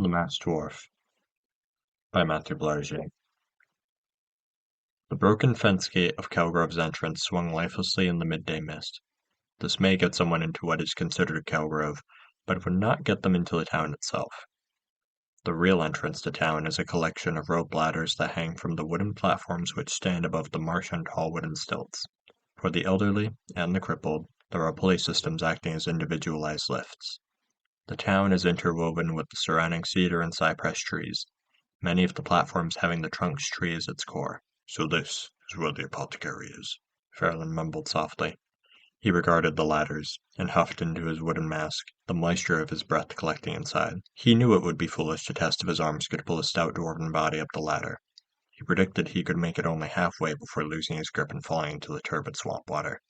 The Masked Dwarf by Baillargeon. The broken fence gate of Kalegrove's entrance swung lifelessly in the midday mist. This may get someone into what is considered Kalegrove, but it would not get them into the town itself. The real entrance to town is a collection of rope ladders that hang from the wooden platforms which stand above the marsh on tall wooden stilts. For the elderly and the crippled, there are pulley systems acting as individualized lifts. The town is interwoven with the surrounding cedar and cypress trees, many of the platforms having the trunks tree as its core. "So this is where the apothecary is," Faerlin mumbled softly. He regarded the ladders, and huffed into his wooden mask, the moisture of his breath collecting inside. He knew it would be foolish to test if his arms could pull a stout dwarven body up the ladder. He predicted he could make it only halfway before losing his grip and falling into the turbid swamp water.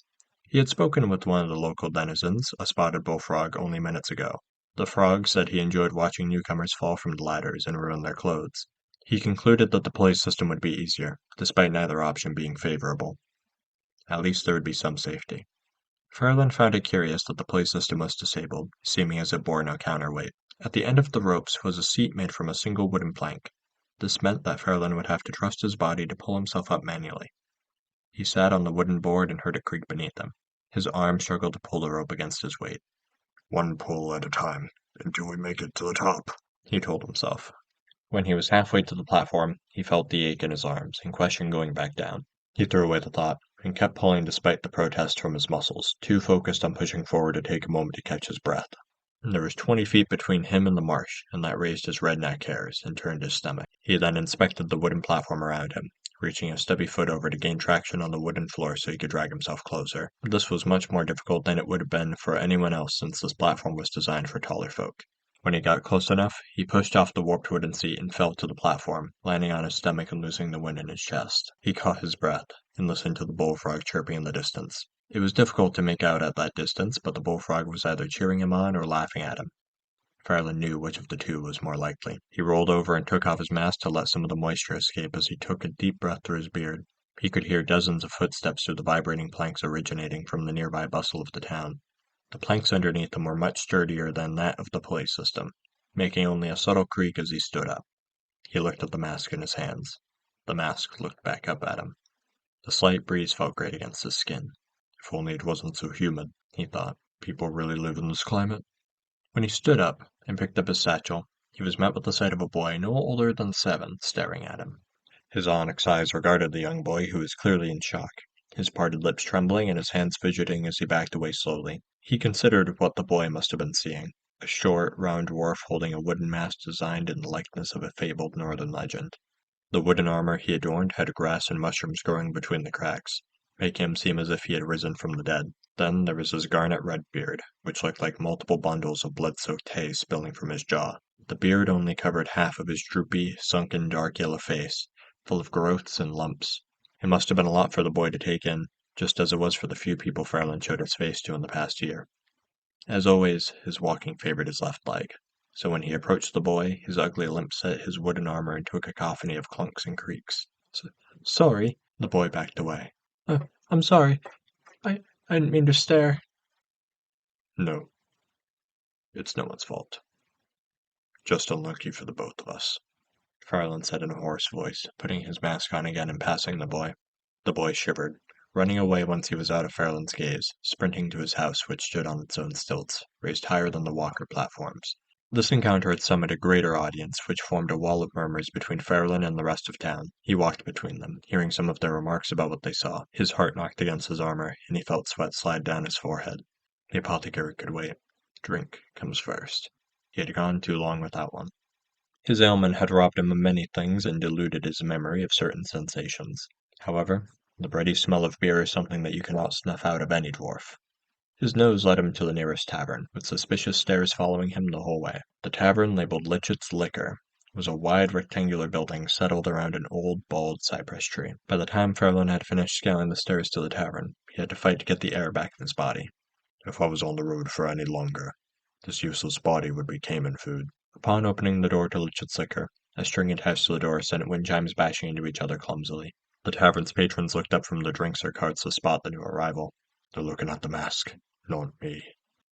He had spoken with one of the local denizens, a spotted bullfrog, only minutes ago. The frog said he enjoyed watching newcomers fall from the ladders and ruin their clothes. He concluded that the pulley system would be easier, despite neither option being favorable. At least there would be some safety. Faerlin found it curious that the pulley system was disabled, seeming as it bore no counterweight. At the end of the ropes was a seat made from a single wooden plank. This meant that Faerlin would have to trust his body to pull himself up manually. He sat on the wooden board and heard it creak beneath him. His arm struggled to pull the rope against his weight. "One pull at a time, until we make it to the top," he told himself. When he was halfway to the platform, he felt the ache in his arms and questioned going back down. He threw away the thought, and kept pulling despite the protest from his muscles, too focused on pushing forward to take a moment to catch his breath. There was 20 feet between him and the marsh, and that raised his redneck hairs and turned his stomach. He then inspected the wooden platform around him, reaching a stubby foot over to gain traction on the wooden floor so he could drag himself closer. This was much more difficult than it would have been for anyone else since this platform was designed for taller folk. When he got close enough, he pushed off the warped wooden seat and fell to the platform, landing on his stomach and losing the wind in his chest. He caught his breath and listened to the bullfrog chirping in the distance. It was difficult to make out at that distance, but the bullfrog was either cheering him on or laughing at him. Faerlin knew which of the two was more likely. He rolled over and took off his mask to let some of the moisture escape as he took a deep breath through his beard. He could hear dozens of footsteps through the vibrating planks originating from the nearby bustle of the town. The planks underneath him were much sturdier than that of the pulley system, making only a subtle creak as he stood up. He looked at the mask in his hands. The mask looked back up at him. The slight breeze felt great against his skin. If only it wasn't so humid, he thought. People really live in this climate? When he stood up and picked up his satchel, he was met with the sight of a boy no older than 7 staring at him. His onyx eyes regarded the young boy, who was clearly in shock, his parted lips trembling and his hands fidgeting as he backed away slowly. He considered what the boy must have been seeing. A short, round dwarf holding a wooden mask designed in the likeness of a fabled northern legend. The wooden armor he adorned had grass and mushrooms growing between the cracks, making him seem as if he had risen from the dead. Then there was his garnet red beard, which looked like multiple bundles of blood-soaked hay spilling from his jaw. The beard only covered half of his droopy, sunken, dark yellow face, full of growths and lumps. It must have been a lot for the boy to take in, just as it was for the few people Faerlin showed his face to in the past year. As always, his walking favored his left leg, so when he approached the boy, his ugly limp set his wooden armor into a cacophony of clunks and creaks. "Sorry," the boy backed away. "I'm sorry. I didn't mean to stare." "No, it's no one's fault. Just unlucky for the both of us," Faerlin said in a hoarse voice, putting his mask on again and passing the boy. The boy shivered, running away once he was out of Faerlin's gaze, sprinting to his house, which stood on its own stilts, raised higher than the walker platforms. This encounter had summoned a greater audience, which formed a wall of murmurs between Faerlin and the rest of town. He walked between them, hearing some of their remarks about what they saw. His heart knocked against his armor, and he felt sweat slide down his forehead. The apothecary could wait. Drink comes first. He had gone too long without one. His ailment had robbed him of many things and diluted his memory of certain sensations. However, the bready smell of beer is something that you cannot snuff out of any dwarf. His nose led him to the nearest tavern, with suspicious stares following him the whole way. The tavern, labeled Lichet's Liquor, was a wide rectangular building settled around an old, bald cypress tree. By the time Faerlin had finished scaling the stairs to the tavern, he had to fight to get the air back in his body. "If I was on the road for any longer, this useless body would be caiman food." Upon opening the door to Lichet's Liquor, a string attached to the door sent wind chimes bashing into each other clumsily. The tavern's patrons looked up from their drinks or carts to spot the new arrival. "They're looking at the mask, not me,"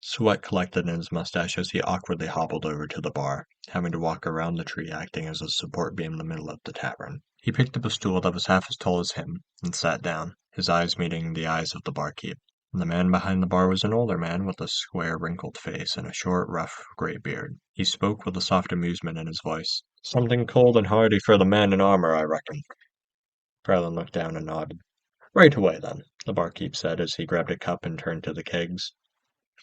Sweat collected in his mustache as he awkwardly hobbled over to the bar, having to walk around the tree acting as a support beam in the middle of the tavern. He picked up a stool that was half as tall as him and sat down, his eyes meeting the eyes of the barkeep. The man behind the bar was an older man with a square, wrinkled face and a short, rough, gray beard. He spoke with a soft amusement in his voice. "Something cold and hearty for the man in armor, I reckon." Faerlin looked down and nodded. "Right away, then," the barkeep said as he grabbed a cup and turned to the kegs.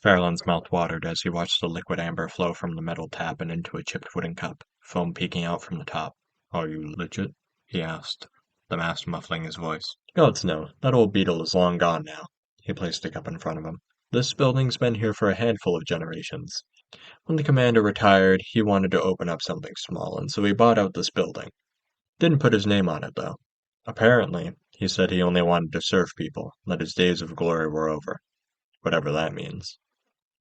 Fairlin's mouth watered as he watched the liquid amber flow from the metal tap and into a chipped wooden cup, foam peeking out from the top. "Are you legit?" he asked, the mask muffling his voice. "Gods no, that old beetle is long gone now." He placed the cup in front of him. "This building's been here for a handful of generations. When the commander retired, he wanted to open up something small, and so he bought out this building. Didn't put his name on it, though. Apparently, he said he only wanted to serve people, that his days of glory were over. Whatever that means.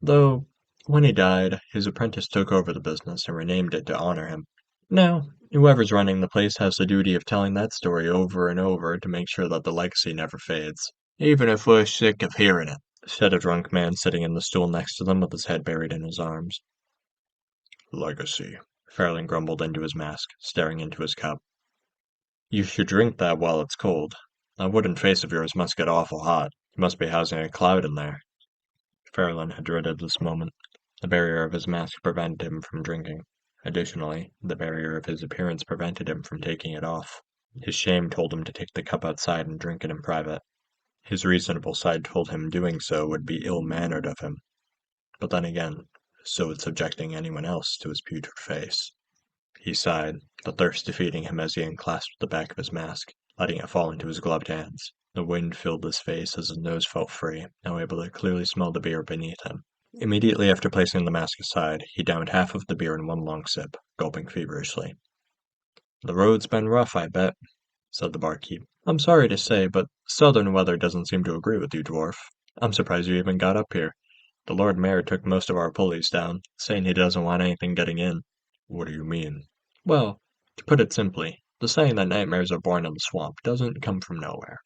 Though, when he died, his apprentice took over the business and renamed it to honor him. Now, whoever's running the place has the duty of telling that story over and over to make sure that the legacy never fades. Even if we're sick of hearing it," said a drunk man sitting in the stool next to them with his head buried in his arms. "Legacy," Fairlin grumbled into his mask, staring into his cup. "You should drink that while it's cold. That wooden face of yours must get awful hot. You must be housing a cloud in there." Fairlin had dreaded this moment. The barrier of his mask prevented him from drinking. Additionally, the barrier of his appearance prevented him from taking it off. His shame told him to take the cup outside and drink it in private. His reasonable side told him doing so would be ill-mannered of him. But then again, so would subjecting anyone else to his putrid face. He sighed, the thirst defeating him as he unclasped the back of his mask, letting it fall into his gloved hands. The wind filled his face as his nose felt free, now able to clearly smell the beer beneath him. Immediately after placing the mask aside, he downed half of the beer in one long sip, gulping feverishly. "The road's been rough, I bet," said the barkeep. "I'm sorry to say, but southern weather doesn't seem to agree with you, Dwarf. I'm surprised you even got up here. The Lord Mayor took most of our pulleys down, saying he doesn't want anything getting in." "What do you mean?" "Well, to put it simply, the saying that nightmares are born in the swamp doesn't come from nowhere."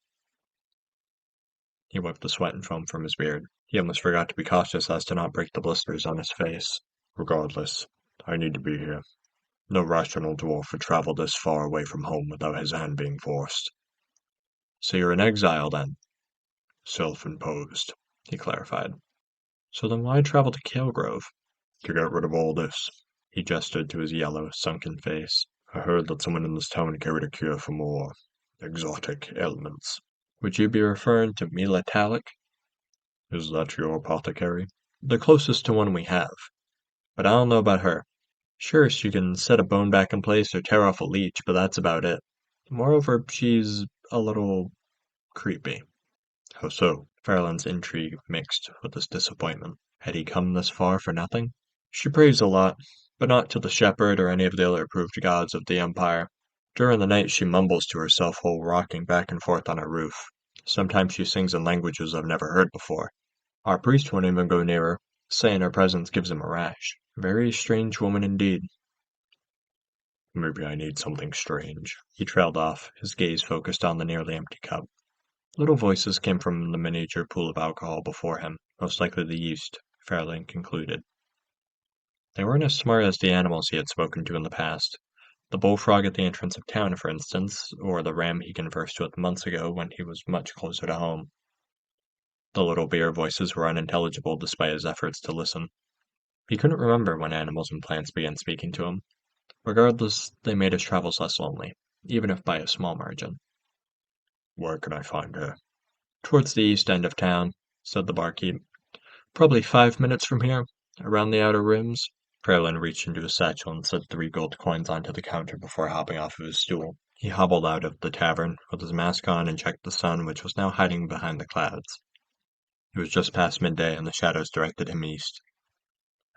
He wiped the sweat and foam from his beard. He almost forgot to be cautious as to not break the blisters on his face. "Regardless, I need to be here. No rational dwarf would travel this far away from home without his hand being forced." "So you're in exile, then?" "Self-imposed," he clarified. "So then why travel to Kalegrove?" "To get rid of all this." He gestured to his yellow, sunken face. "I heard that someone in this town carried a cure for more exotic ailments." "Would you be referring to Mila Talik?" "Is that your apothecary?" "The closest to one we have. But I don't know about her. Sure, she can set a bone back in place or tear off a leech, but that's about it. Moreover, she's a little creepy." "How so?" Fairland's intrigue mixed with his disappointment. Had he come this far for nothing? "She prays a lot, but not to the shepherd or any of the other approved gods of the Empire. During the night she mumbles to herself while rocking back and forth on her roof. Sometimes she sings in languages I've never heard before. Our priest won't even go near her, saying her presence gives him a rash. Very strange woman indeed." "Maybe I need something strange." He trailed off, his gaze focused on the nearly empty cup. Little voices came from the miniature pool of alcohol before him, most likely the yeast, Fairlane concluded. They weren't as smart as the animals he had spoken to in the past. The bullfrog at the entrance of town, for instance, or the ram he conversed with months ago when he was much closer to home. The little bear voices were unintelligible despite his efforts to listen. He couldn't remember when animals and plants began speaking to him. Regardless, they made his travels less lonely, even if by a small margin. "Where can I find her?" "Towards the east end of town," said the barkeep. "Probably 5 minutes from here, around the outer rims." Fairlin reached into his satchel and slid 3 gold coins onto the counter before hopping off of his stool. He hobbled out of the tavern with his mask on and checked the sun, which was now hiding behind the clouds. It was just past midday and the shadows directed him east.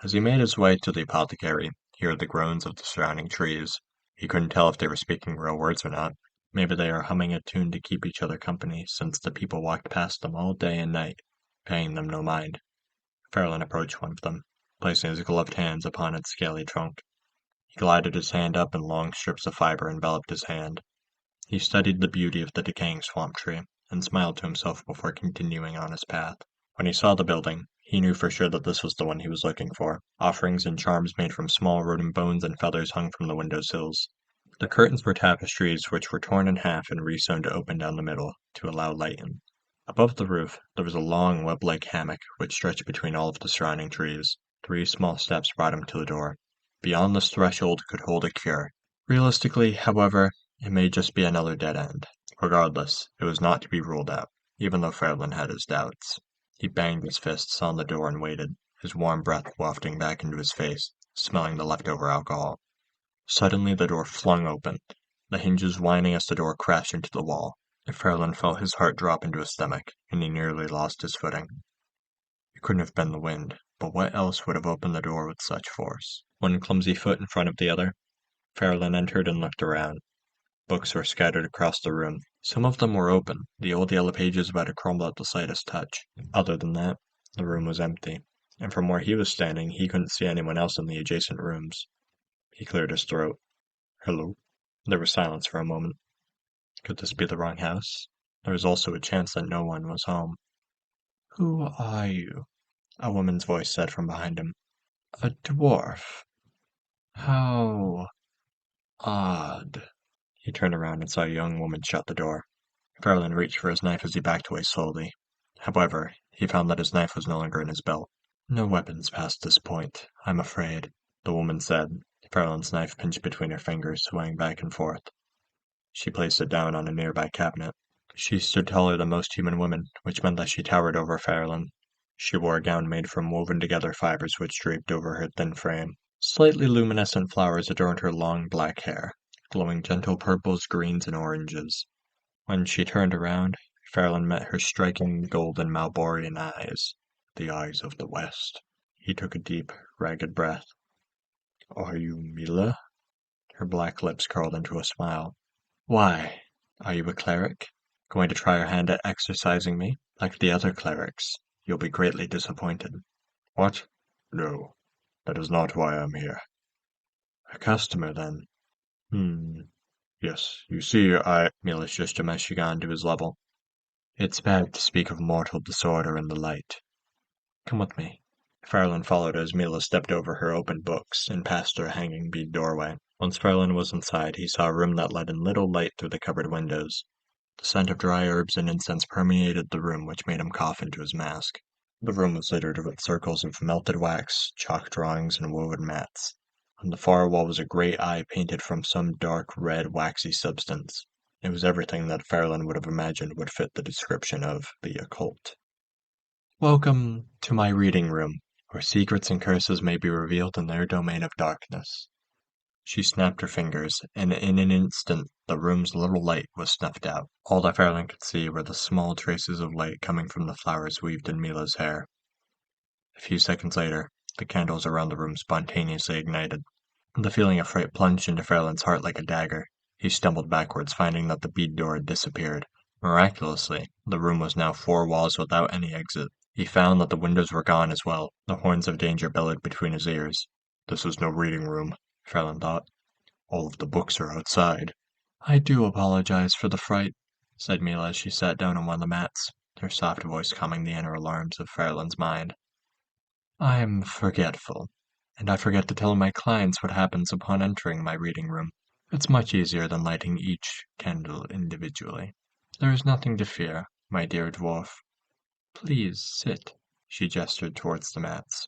As he made his way to the apothecary, he heard the groans of the surrounding trees. He couldn't tell if they were speaking real words or not. Maybe they were humming a tune to keep each other company, since the people walked past them all day and night, paying them no mind. Fairlin approached one of them, placing his gloved hands upon its scaly trunk. He glided his hand up and long strips of fiber enveloped his hand. He studied the beauty of the decaying swamp tree, and smiled to himself before continuing on his path. When he saw the building, He knew for sure that this was the one he was looking for. Offerings and charms made from small rodent bones and feathers hung from the window sills. The curtains were tapestries which were torn in half and re-sewn to open down the middle, to allow light in. Above the roof, there was a long web-like hammock which stretched between all of the surrounding trees. 3 small steps brought him to the door. Beyond this threshold could hold a cure. Realistically, however, it may just be another dead end. Regardless, it was not to be ruled out, even though Faerlin had his doubts. He banged his fists on the door and waited, his warm breath wafting back into his face, smelling the leftover alcohol. Suddenly the door flung open, the hinges whining as the door crashed into the wall. Faerlin felt his heart drop into his stomach, and he nearly lost his footing. It couldn't have been the wind, but what else would have opened the door with such force? One clumsy foot in front of the other, Faerlin entered and looked around. Books were scattered across the room. Some of them were open, the old yellow pages about to crumble at the slightest touch. Other than that, the room was empty, and from where he was standing, he couldn't see anyone else in the adjacent rooms. He cleared his throat. Hello? There was silence for a moment. Could this be the wrong house? There was also a chance that no one was home. Who are you? A woman's voice said from behind him. A dwarf? How odd. He turned around and saw a young woman shut the door. Faerlin reached for his knife as he backed away slowly. However, he found that his knife was no longer in his belt. No weapons past this point, I'm afraid, the woman said. Faerlin's knife pinched between her fingers, swaying back and forth. She placed it down on a nearby cabinet. She stood taller than most human women, which meant that she towered over Faerlin. She wore a gown made from woven-together fibers which draped over her thin frame. Slightly luminescent flowers adorned her long black hair, glowing gentle purples, greens, and oranges. When she turned around, Faerlin met her striking golden Malborian eyes, the eyes of the West. He took a deep, ragged breath. Are you Mila? Her black lips curled into a smile. Why? Are you a cleric? Going to try your hand at exorcising me? Like the other clerics, you'll be greatly disappointed. What? No, that is not why I'm here. A customer, then? Yes, you see, Mila shushed him as she got into his level. It's bad to speak of mortal disorder in the light. Come with me. Faerlin followed as Mila stepped over her open books and past her hanging bead doorway. Once Faerlin was inside, he saw a room that let in little light through the cupboard windows. The scent of dry herbs and incense permeated the room, which made him cough into his mask. The room was littered with circles of melted wax, chalk drawings, and woven mats. On the far wall was a great eye painted from some dark red waxy substance. It was everything that Faerlin would have imagined would fit the description of the occult. Welcome to my reading room, where secrets and curses may be revealed in their domain of darkness. She snapped her fingers, and in an instant the room's little light was snuffed out. All that Faerlin could see were the small traces of light coming from the flowers weaved in Mila's hair. A few seconds later, the candles around the room spontaneously ignited. The feeling of fright plunged into Faerlin's heart like a dagger. He stumbled backwards, finding that the bead door had disappeared. Miraculously, the room was now 4 walls without any exit. He found that the windows were gone as well. The horns of danger bellowed between his ears. This is no reading room, Faerlin thought. All of the books are outside. I do apologize for the fright, said Mila as she sat down on one of the mats, her soft voice calming the inner alarms of Faerlin's mind. I am forgetful, and I forget to tell my clients what happens upon entering my reading room. It's much easier than lighting each candle individually. There is nothing to fear, my dear dwarf. Please sit. She gestured towards the mats.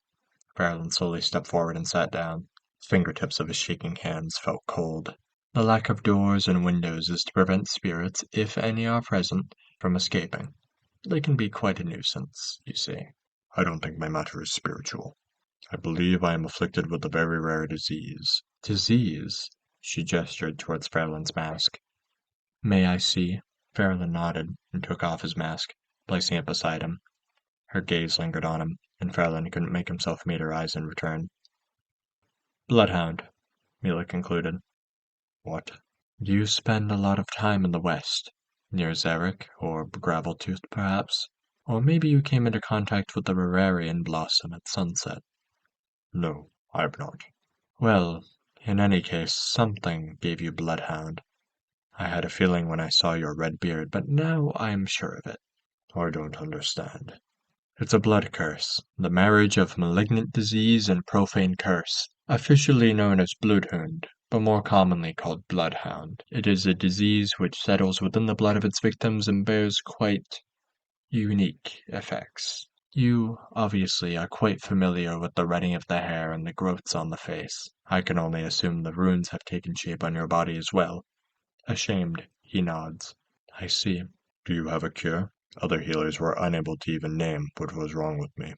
Faerlin slowly stepped forward and sat down. The fingertips of his shaking hands felt cold. The lack of doors and windows is to prevent spirits, if any are present, from escaping. They can be quite a nuisance, you see. I don't think my matter is spiritual. I believe I am afflicted with a very rare disease. Disease? She gestured towards Faerlin's mask. May I see? Faerlin nodded and took off his mask, placing it beside him. Her gaze lingered on him, and Faerlin couldn't make himself meet her eyes in return. Bloodhound, Mila concluded. What? Do you spend a lot of time in the West? Near Zarek, or Graveltooth, perhaps? Or maybe you came into contact with the Rararian blossom at sunset? No, I have not. Well, in any case, something gave you Bloodhound. I had a feeling when I saw your red beard, but now I am sure of it. I don't understand. It's a blood curse, the marriage of malignant disease and profane curse, officially known as bloodhound, but more commonly called bloodhound. It is a disease which settles within the blood of its victims and bears quite unique effects. You, obviously, are quite familiar with the retting of the hair and the growths on the face. I can only assume the runes have taken shape on your body as well. Ashamed, he nods. I see. Do you have a cure? Other healers were unable to even name what was wrong with me.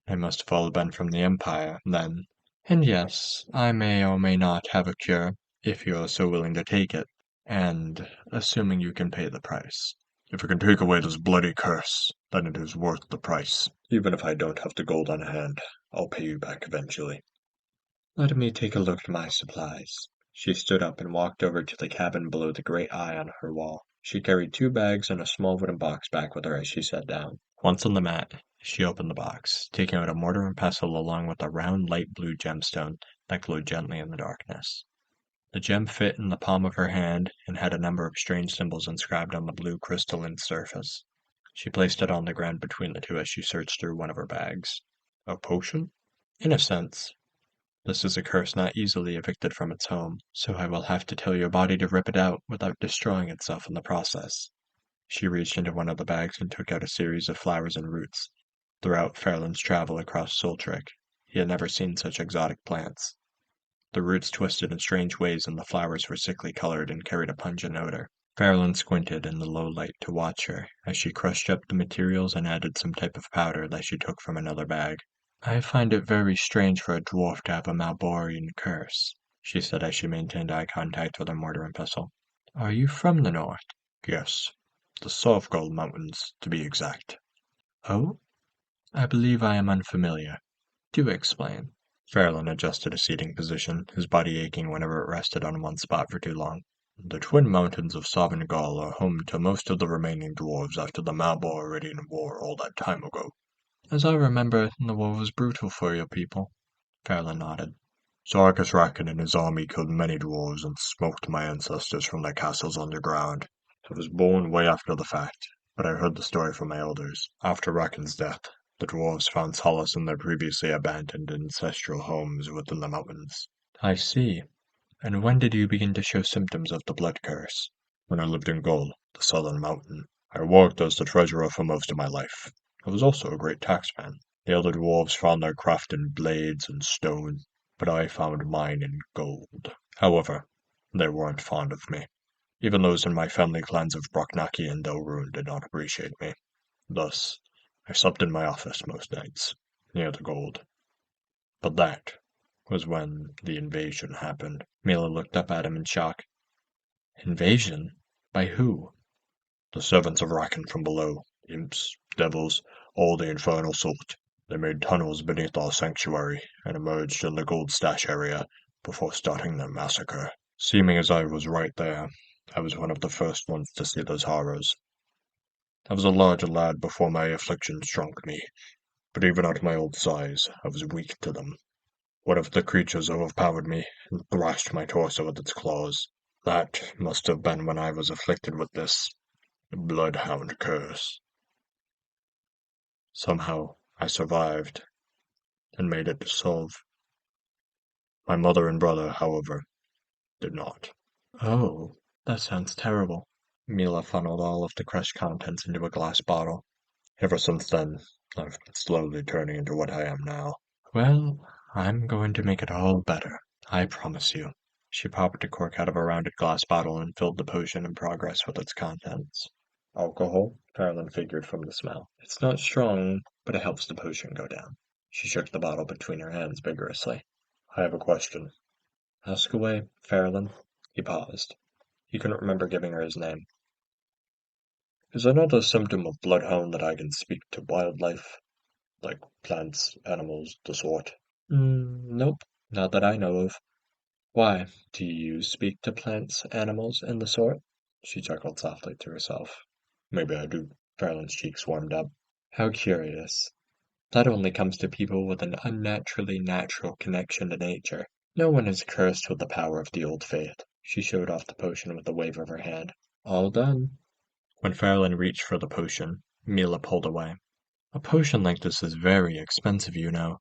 I must have all been from the Empire, then. And yes, I may or may not have a cure, if you are so willing to take it, and assuming you can pay the price. If you can take away this bloody curse, then it is worth the price. Even if I don't have the gold on hand, I'll pay you back eventually. Let me take a look at my supplies. She stood up and walked over to the cabin below the great eye on her wall. She carried 2 bags and a small wooden box back with her as she sat down. Once on the mat, she opened the box, taking out a mortar and pestle along with a round light blue gemstone that glowed gently in the darkness. The gem fit in the palm of her hand and had a number of strange symbols inscribed on the blue crystalline surface. She placed it on the ground between the two as she searched through one of her bags. A potion? In a sense. This is a curse not easily evicted from its home, so I will have to tell your body to rip it out without destroying itself in the process. She reached into one of the bags and took out a series of flowers and roots. Throughout Faerlin's travel across Soltric, he had never seen such exotic plants. The roots twisted in strange ways and the flowers were sickly colored and carried a pungent odor. Faerlin squinted in the low light to watch her as she crushed up the materials and added some type of powder that she took from another bag. I find it very strange for a dwarf to have a Malborian curse, she said as she maintained eye contact with her mortar and pestle. Are you from the north? Yes, the Sovgol Mountains, to be exact. Oh? I believe I am unfamiliar. Do explain. Faerlin adjusted a seating position, his body aching whenever it rested on one spot for too long. The twin mountains of Sovngal are home to most of the remaining dwarves after the Malborian War all that time ago. As I remember, the war was brutal for your people. Faerlin nodded. Sarkis Rakan and his army killed many dwarves and smoked my ancestors from their castles underground. I was born way after the fact, but I heard the story from my elders. After Rakan's death, the dwarves found solace in their previously abandoned ancestral homes within the mountains. I see. And when did you begin to show symptoms of the blood curse? When I lived in Gol, the southern mountain. I worked as the treasurer for most of my life. I was also a great taxman. The other dwarves found their craft in blades and stone, but I found mine in gold. However, they weren't fond of me. Even those in my family clans of Broknaki and Delrune did not appreciate me. Thus, I slept in my office most nights, near the gold. But that was when the invasion happened. Mila looked up at him in shock. Invasion? By who? The servants of Rakan from below. Imps, devils, all the infernal sort. They made tunnels beneath our sanctuary and emerged in the gold stash area before starting their massacre. Seeming as I was right there, I was one of the first ones to see those horrors. I was a larger lad before my affliction shrunk me, but even at my old size, I was weak to them. One of the creatures overpowered me and thrashed my torso with its claws. That must have been when I was afflicted with this bloodhound curse. Somehow, I survived and made it to solve. My mother and brother, however, did not. Oh, that sounds terrible. Mila funneled all of the crushed contents into a glass bottle. Ever since then, I've been slowly turning into what I am now. Well, I'm going to make it all better, I promise you. She popped a cork out of a rounded glass bottle and filled the potion in progress with its contents. Alcohol? Faerlin figured from the smell. It's not strong, but it helps the potion go down. She shook the bottle between her hands vigorously. I have a question. Ask away, Faerlin. He paused. He couldn't remember giving her his name. Is another symptom of bloodhound that I can speak to wildlife? Like plants, animals, the sort? Nope, not that I know of. Why, do you speak to plants, animals, and the sort? She chuckled softly to herself. Maybe I do. Faerlin's cheeks warmed up. How curious. That only comes to people with an unnaturally natural connection to nature. No one is cursed with the power of the old faith. She showed off the potion with a wave of her hand. All done. When Faerlin reached for the potion, Mila pulled away. A potion like this is very expensive, you know.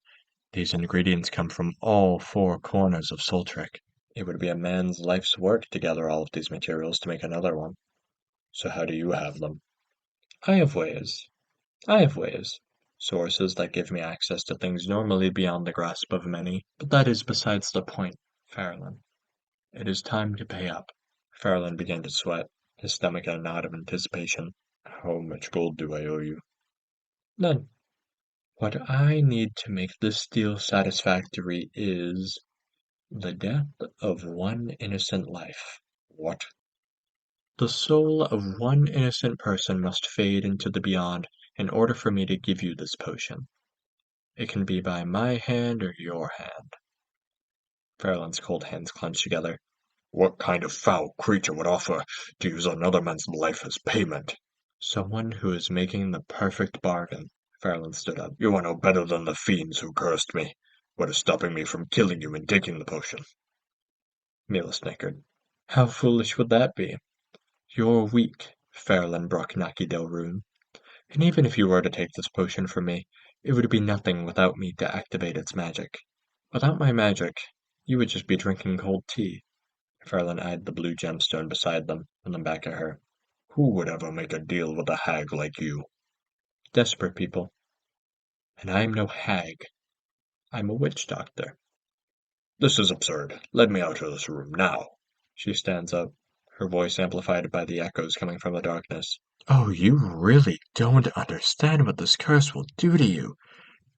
These ingredients come from all four corners of Soltric. It would be a man's life's work to gather all of these materials to make another one. So how do you have them? I have ways. I have ways. Sources that give me access to things normally beyond the grasp of many. But that is besides the point, Faerlin. It is time to pay up. Faerlin began to sweat, his stomach in a knot of anticipation. How much gold do I owe you? None. What I need to make this deal satisfactory is the death of one innocent life. What? The soul of one innocent person must fade into the beyond in order for me to give you this potion. It can be by my hand or your hand. Faerlin's cold hands clenched together. What kind of foul creature would offer to use another man's life as payment? Someone who is making the perfect bargain. Faerlin stood up. You are no better than the fiends who cursed me. What is stopping me from killing you and taking the potion? Mila snickered. How foolish would that be? You're weak, Faerlin Broknaki-Delrune. And even if you were to take this potion from me, it would be nothing without me to activate its magic. Without my magic, you would just be drinking cold tea. Faerlin eyed the blue gemstone beside them, and then back at her. Who would ever make a deal with a hag like you? Desperate people. And I am no hag. I'm a witch doctor. This is absurd. Let me out of this room, now. She stands up, her voice amplified by the echoes coming from the darkness. Oh, you really don't understand what this curse will do to you,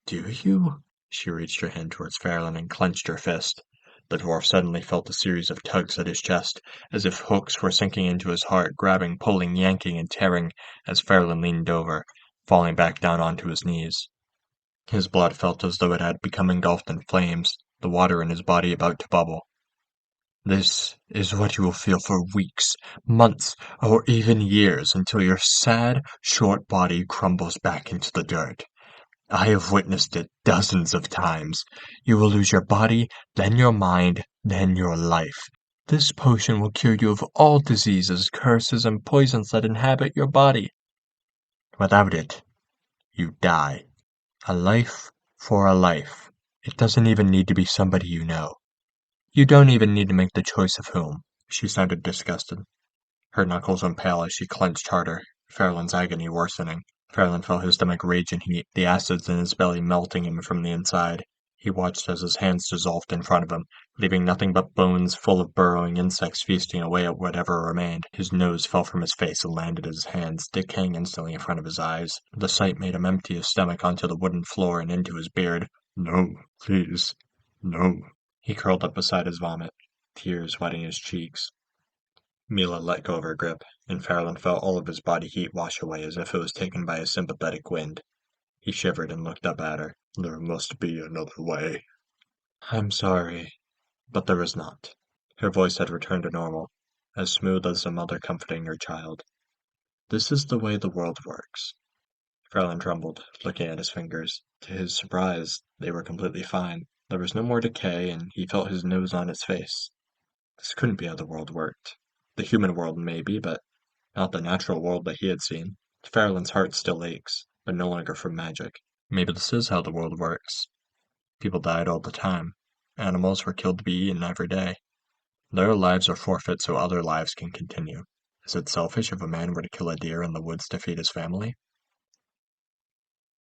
do you? She reached her hand towards Faerlin and clenched her fist. The dwarf suddenly felt a series of tugs at his chest, as if hooks were sinking into his heart, grabbing, pulling, yanking, and tearing, as Faerlin leaned over, falling back down onto his knees. His blood felt as though it had become engulfed in flames, the water in his body about to bubble. This is what you will feel for weeks, months, or even years, until your sad, short body crumbles back into the dirt. I have witnessed it dozens of times. You will lose your body, then your mind, then your life. This potion will cure you of all diseases, curses, and poisons that inhabit your body. Without it, you die. A life for a life. It doesn't even need to be somebody you know. You don't even need to make the choice of whom. She sounded disgusted. Her knuckles went pale as she clenched harder, Faerlin's agony worsening. Faerlin felt his stomach rage and heat, the acids in his belly melting him from the inside. He watched as his hands dissolved in front of him, leaving nothing but bones full of burrowing insects feasting away at whatever remained. His nose fell from his face and landed in his hands, decaying instantly in front of his eyes. The sight made him empty his stomach onto the wooden floor and into his beard. No, please, no. He curled up beside his vomit, tears wetting his cheeks. Mila let go of her grip, and Faerlin felt all of his body heat wash away as if it was taken by a sympathetic wind. He shivered and looked up at her. There must be another way. I'm sorry, but there is not. Her voice had returned to normal, as smooth as a mother comforting her child. This is the way the world works. Faerlin trembled, looking at his fingers. To his surprise, they were completely fine. There was no more decay, and he felt his nose on his face. This couldn't be how the world worked. The human world, maybe, but not the natural world that he had seen. Faerlin's heart still aches, but no longer from magic. Maybe this is how the world works. People died all the time. Animals were killed to be eaten every day. Their lives are forfeit so other lives can continue. Is it selfish if a man were to kill a deer in the woods to feed his family?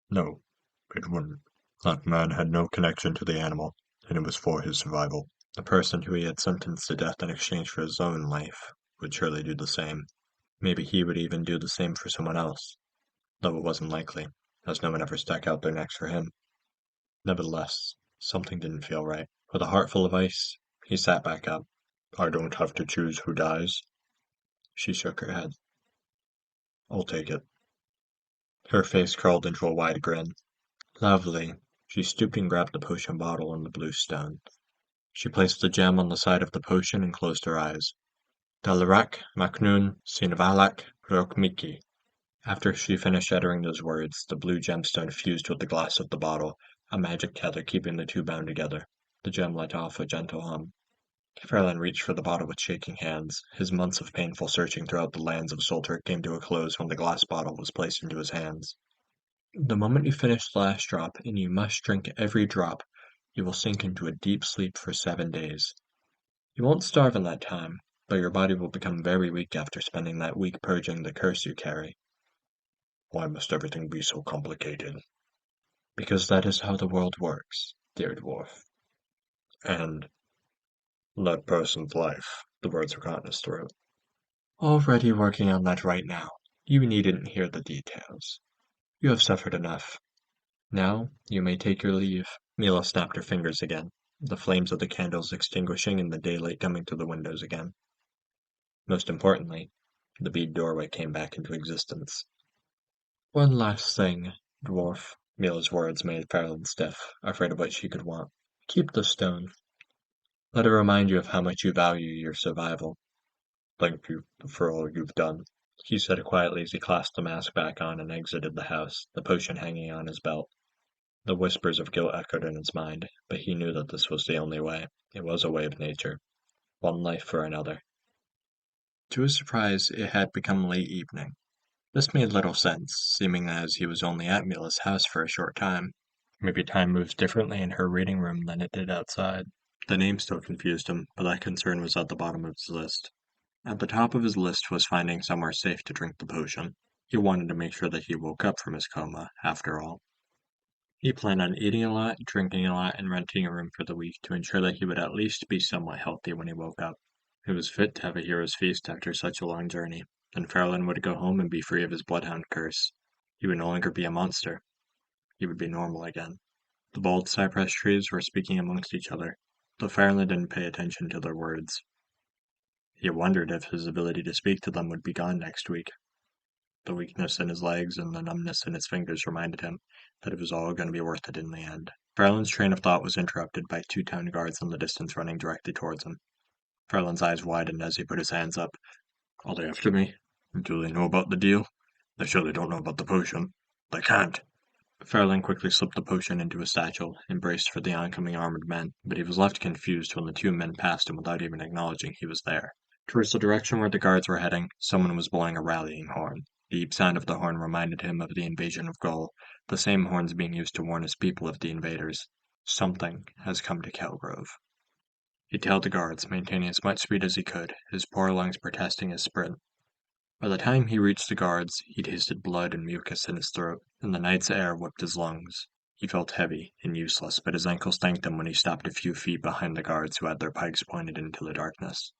No, it wouldn't. That man had no connection to the animal, and it was for his survival. The person who he had sentenced to death in exchange for his own life would surely do the same. Maybe he would even do the same for someone else, though it wasn't likely, as no one ever stuck out their necks for him. Nevertheless, something didn't feel right. With a heart full of ice, he sat back up. I don't have to choose who dies. She shook her head. I'll take it. Her face curled into a wide grin. Lovely. She stooped and grabbed the potion bottle and the blue stone. She placed the gem on the side of the potion and closed her eyes. Dalrak Maknun Sinvalak Rokmiki. After she finished uttering those words, the blue gemstone fused with the glass of the bottle, a magic tether keeping the two bound together. The gem let off a gentle hum. Faerlin reached for the bottle with shaking hands. His months of painful searching throughout the lands of Soltric came to a close when the glass bottle was placed into his hands. The moment you finish the last drop, and you must drink every drop, you will sink into a deep sleep for 7 days. You won't starve in that time, but your body will become very weak after spending that week purging the curse you carry. Why must everything be so complicated? Because that is how the world works, dear dwarf. And that person's life, the words were caught in his throat. Already working on that right now. You needn't hear the details. You have suffered enough. Now you may take your leave. Mila snapped her fingers again, the flames of the candles extinguishing and the daylight coming through the windows again. Most importantly, the bead doorway came back into existence. One last thing, dwarf. Mila's words made Faerlin stiff, afraid of what she could want. Keep the stone. Let it remind you of how much you value your survival. Thank you for all you've done, he said quietly as he clasped the mask back on and exited the house, the potion hanging on his belt. The whispers of guilt echoed in his mind, but he knew that this was the only way. It was a way of nature. One life for another. To his surprise, it had become late evening. This made little sense, seeming as he was only at Mila's house for a short time. Maybe time moves differently in her reading room than it did outside. The name still confused him, but that concern was at the bottom of his list. At the top of his list was finding somewhere safe to drink the potion. He wanted to make sure that he woke up from his coma, after all. He planned on eating a lot, drinking a lot, and renting a room for the week to ensure that he would at least be somewhat healthy when he woke up. He was fit to have a hero's feast after such a long journey. Then Faerlin would go home and be free of his bloodhound curse. He would no longer be a monster. He would be normal again. The bald cypress trees were speaking amongst each other, though Faerlin didn't pay attention to their words. He wondered if his ability to speak to them would be gone next week. The weakness in his legs and the numbness in his fingers reminded him that it was all going to be worth it in the end. Faerlin's train of thought was interrupted by 2 town guards in the distance running directly towards him. Faerlin's eyes widened as he put his hands up. Are they after me? Do they know about the deal? They surely don't know about the potion. They can't. Faerlin quickly slipped the potion into his satchel and braced for the oncoming armored men, but he was left confused when the 2 men passed him without even acknowledging he was there. Towards the direction where the guards were heading, someone was blowing a rallying horn. The deep sound of the horn reminded him of the invasion of Gaul, the same horns being used to warn his people of the invaders. Something has come to Kalegrove. He tailed the guards, maintaining as much speed as he could, his poor lungs protesting his sprint. By the time he reached the guards, he tasted blood and mucus in his throat, and the night's air whipped his lungs. He felt heavy and useless, but his ankles thanked him when he stopped a few feet behind the guards who had their pikes pointed into the darkness.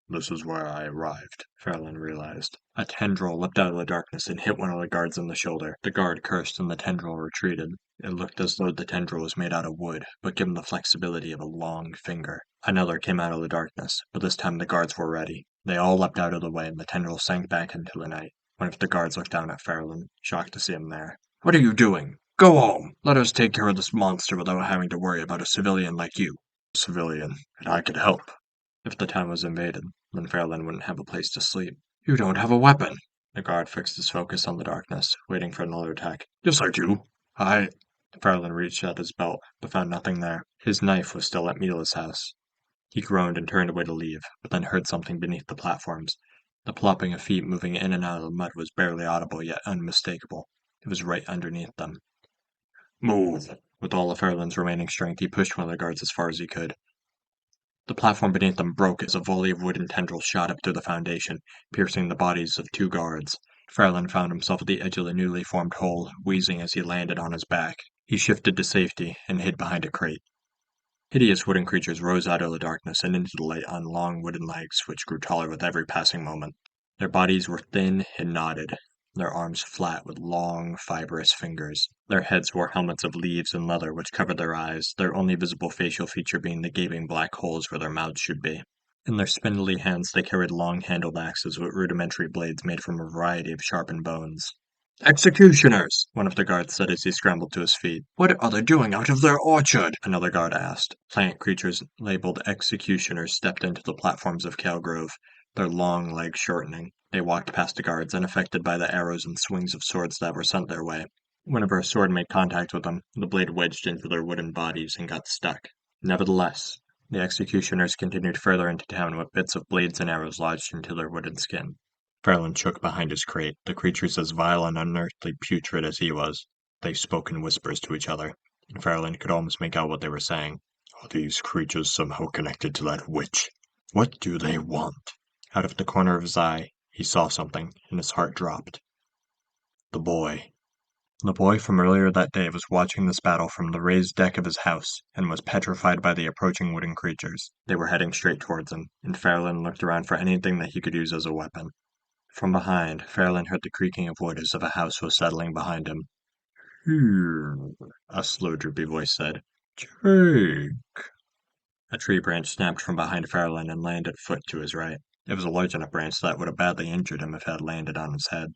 This is where I arrived, Faerlin realized. A tendril leapt out of the darkness and hit one of the guards in the shoulder. The guard cursed and the tendril retreated. It looked as though the tendril was made out of wood, but given the flexibility of a long finger. Another came out of the darkness, but this time the guards were ready. They all leapt out of the way and the tendril sank back into the night. One of the guards looked down at Faerlin, shocked to see him there. What are you doing? Go home! Let us take care of this monster without having to worry about a civilian like you. A civilian, and I could help. If the town was invaded, then Faerlin wouldn't have a place to sleep. You don't have a weapon! The guard fixed his focus on the darkness, waiting for another attack. Yes, I do. Faerlin reached at his belt, but found nothing there. His knife was still at Mila's house. He groaned and turned away to leave, but then heard something beneath the platforms. The plopping of feet moving in and out of the mud was barely audible yet unmistakable. It was right underneath them. Move! With all of Faerlin's remaining strength, he pushed one of the guards as far as he could. The platform beneath them broke as a volley of wooden tendrils shot up through the foundation, piercing the bodies of 2 guards. Faerlin found himself at the edge of the newly formed hole, wheezing as he landed on his back. He shifted to safety and hid behind a crate. Hideous wooden creatures rose out of the darkness and into the light on long wooden legs, which grew taller with every passing moment. Their bodies were thin and knotted, their arms flat with long, fibrous fingers. Their heads wore helmets of leaves and leather which covered their eyes, their only visible facial feature being the gaping black holes where their mouths should be. In their spindly hands they carried long-handled axes with rudimentary blades made from a variety of sharpened bones. Executioners! One of the guards said as he scrambled to his feet. What are they doing out of their orchard? Another guard asked. Plant creatures labeled executioners stepped into the platforms of Kalegrove, their long legs shortening. They walked past the guards, unaffected by the arrows and swings of swords that were sent their way. Whenever a sword made contact with them, the blade wedged into their wooden bodies and got stuck. Nevertheless, the executioners continued further into town with bits of blades and arrows lodged into their wooden skin. Faerlin shook behind his crate, the creatures as vile and unearthly putrid as he was. They spoke in whispers to each other, and Faerlin could almost make out what they were saying. Are these creatures somehow connected to that witch? What do they want? Out of the corner of his eye, he saw something, and his heart dropped. The boy. The boy from earlier that day was watching this battle from the raised deck of his house, and was petrified by the approaching wooden creatures. They were heading straight towards him, and Faerlin looked around for anything that he could use as a weapon. From behind, Faerlin heard the creaking of wood as if a house was settling behind him. "Here," a slow, droopy voice said. "Take." A tree branch snapped from behind Faerlin and landed a foot to his right. It was a large enough branch that would have badly injured him if it had landed on his head.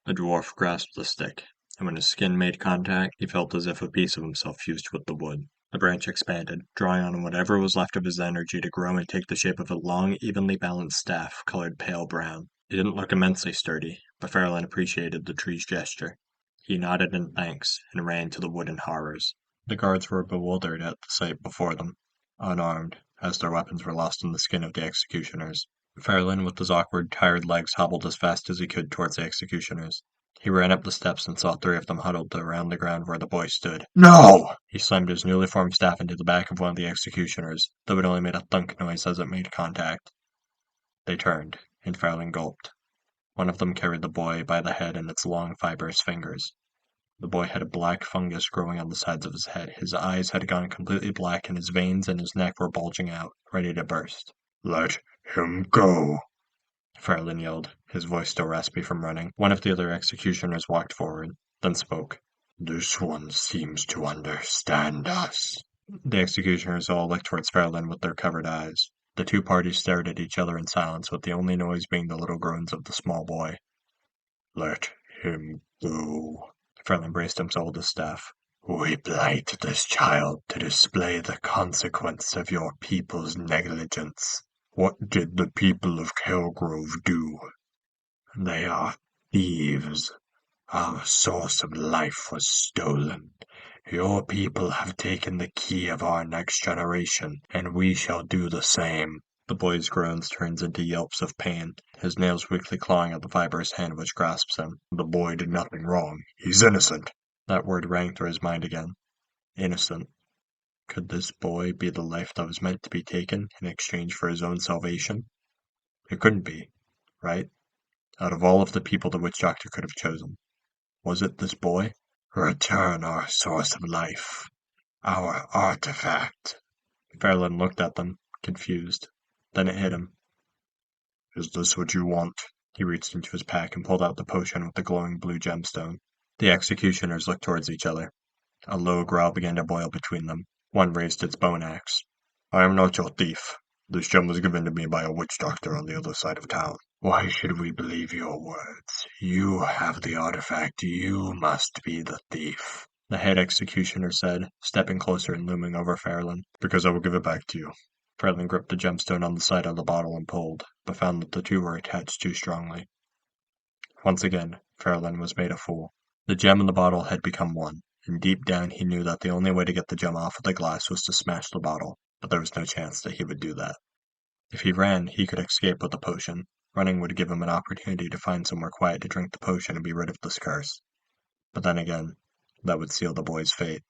The dwarf grasped the stick, and when his skin made contact, he felt as if a piece of himself fused with the wood. The branch expanded, drawing on whatever was left of his energy to grow and take the shape of a long, evenly balanced staff colored pale brown. It didn't look immensely sturdy, but Faerlin appreciated the tree's gesture. He nodded in thanks and ran to the wooden horrors. The guards were bewildered at the sight before them, unarmed, as their weapons were lost in the skin of the executioners. Faerlin, with his awkward, tired legs, hobbled as fast as he could towards the executioners. He ran up the steps and saw 3 of them huddled around the ground where the boy stood. "No!" He slammed his newly formed staff into the back of one of the executioners, though it only made a thunk noise as it made contact. They turned, and Faerlin gulped. One of them carried the boy by the head in its long, fibrous fingers. The boy had a black fungus growing on the sides of his head. His eyes had gone completely black, and his veins in his neck were bulging out, ready to burst. "Let him go!" Faerlin yelled, his voice still raspy from running. One of the other executioners walked forward, then spoke. "This one seems to understand us." The executioners all looked towards Faerlin with their covered eyes. The 2 parties stared at each other in silence, with the only noise being the little groans of the small boy. "Let him go." Faerlin braced himself with his staff. "We blight this child to display the consequence of your people's negligence. What did the people of Kalegrove do? They are thieves. Our source of life was stolen. Your people have taken the key of our next generation, and we shall do the same." The boy's groans turned into yelps of pain, his nails weakly clawing at the fibrous hand which grasps him. "The boy did nothing wrong. He's innocent." That word rang through his mind again. Innocent. Could this boy be the life that was meant to be taken in exchange for his own salvation? It couldn't be, right? Out of all of the people the witch doctor could have chosen, was it this boy? "Return our source of life, our artifact." Faerlin looked at them, confused. Then it hit him. "Is this what you want?" He reached into his pack and pulled out the potion with the glowing blue gemstone. The executioners looked towards each other. A low growl began to boil between them. One raised its bone axe. "I am not your thief. This gem was given to me by a witch doctor on the other side of town." "Why should we believe your words? You have the artifact. You must be the thief," the head executioner said, stepping closer and looming over Faerlin. "Because I will give it back to you." Faerlin gripped the gemstone on the side of the bottle and pulled, but found that the 2 were attached too strongly. Once again, Faerlin was made a fool. The gem and the bottle had become one, and deep down he knew that the only way to get the gem off of the glass was to smash the bottle, but there was no chance that he would do that. If he ran, he could escape with the potion. Running would give him an opportunity to find somewhere quiet to drink the potion and be rid of this curse. But then again, that would seal the boy's fate.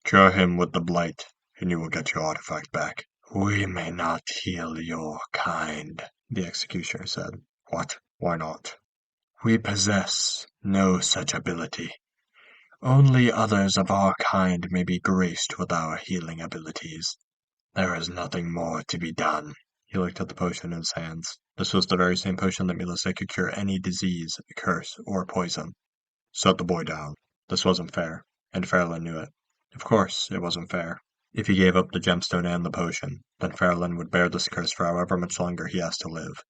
"Cure him with the blight, and you will get your artifact back." "We may not heal your kind," the executioner said. "What? Why not?" "We possess no such ability. Only others of our kind may be graced with our healing abilities. There is nothing more to be done." He looked at the potion in his hands. This was the very same potion that Melissa could cure any disease, curse, or poison. "Set the boy down." This wasn't fair, and Faerlin knew it. Of course, it wasn't fair. If he gave up the gemstone and the potion, then Faerlin would bear this curse for however much longer he has to live.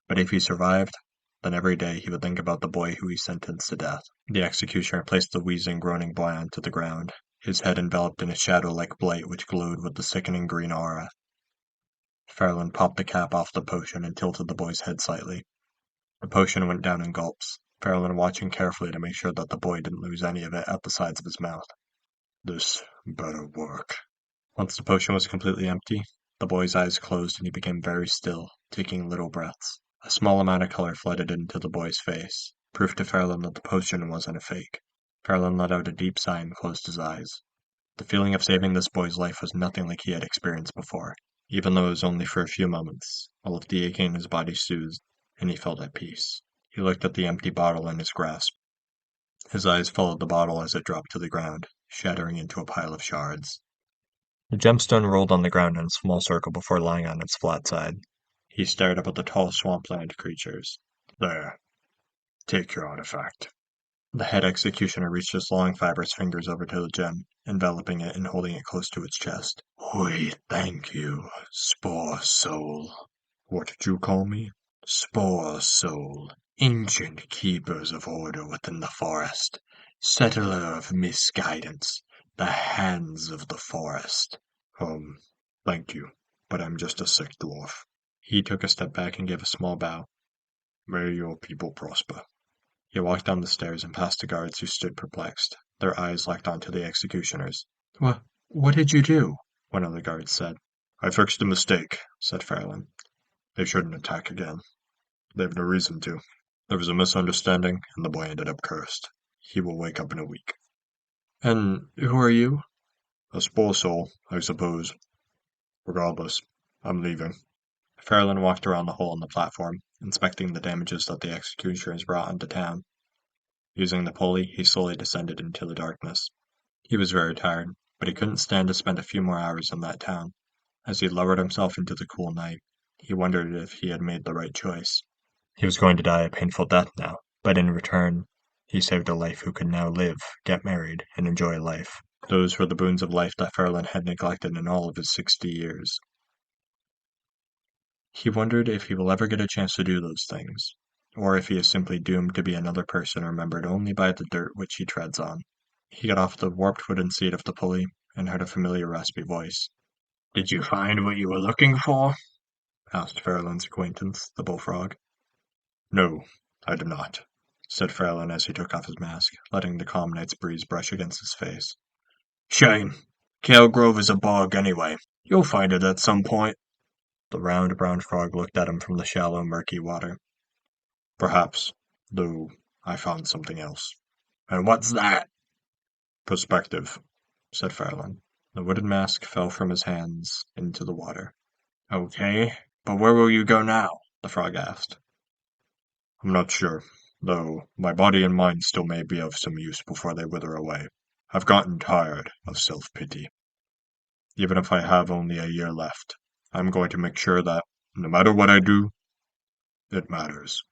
But if he survived, then every day he would think about the boy who he sentenced to death. The executioner placed the wheezing, groaning boy onto the ground, his head enveloped in a shadow-like blight which glowed with the sickening green aura. Faerlin popped the cap off the potion and tilted the boy's head slightly. The potion went down in gulps, Faerlin watching carefully to make sure that the boy didn't lose any of it at the sides of his mouth. "This better work." Once the potion was completely empty, the boy's eyes closed and he became very still, taking little breaths. A small amount of color flooded into the boy's face, proof to Faerlin that the potion wasn't a fake. Faerlin let out a deep sigh and closed his eyes. The feeling of saving this boy's life was nothing like he had experienced before, even though it was only for a few moments. All of the aching in his body soothed, and he felt at peace. He looked at the empty bottle in his grasp. His eyes followed the bottle as it dropped to the ground, shattering into a pile of shards. The gemstone rolled on the ground in a small circle before lying on its flat side. He stared up at the tall swampland creatures. There. Take your artifact. The head executioner reached his long fibrous fingers over to the gem, enveloping it and holding it close to its chest. We thank you, Spore Soul. What did you call me? Spore Soul, ancient keepers of order within the forest, settler of misguidance, the hands of the forest. Thank you, but I'm just a sick dwarf. He took a step back and gave a small bow. May your people prosper. He walked down the stairs and past the guards who stood perplexed, their eyes locked onto the executioners. What did you do? One of the guards said. I fixed a mistake, said Faerlin. They shouldn't attack again. They've no reason to. There was a misunderstanding, and the boy ended up cursed. He will wake up in a week. And who are you? A spore soul, I suppose. Regardless, I'm leaving. Faerlin walked around the hole in the platform, inspecting the damages that the executioners brought into town. Using the pulley, he slowly descended into the darkness. He was very tired, but he couldn't stand to spend a few more hours in that town. As he lowered himself into the cool night, he wondered if he had made the right choice. He was going to die a painful death now, but in return, he saved a life who could now live, get married, and enjoy life. Those were the boons of life that Faerlin had neglected in all of his 60 years. He wondered if he will ever get a chance to do those things, or if he is simply doomed to be another person remembered only by the dirt which he treads on. He got off the warped wooden seat of the pulley and heard a familiar raspy voice. Did you find what you were looking for? Asked Faerlin's acquaintance, the bullfrog. No, I did not, said Faerlin as he took off his mask, letting the calm night's breeze brush against his face. Shame. Kalegrove is a bog anyway. You'll find it at some point. The round brown frog looked at him from the shallow, murky water. Perhaps, though I found something else. And what's that? Perspective, said Faerlin. The wooden mask fell from his hands into the water. Okay, but where will you go now? The frog asked. I'm not sure, though my body and mind still may be of some use before they wither away. I've gotten tired of self-pity. Even if I have only a year left, I'm going to make sure that, no matter what I do, it matters.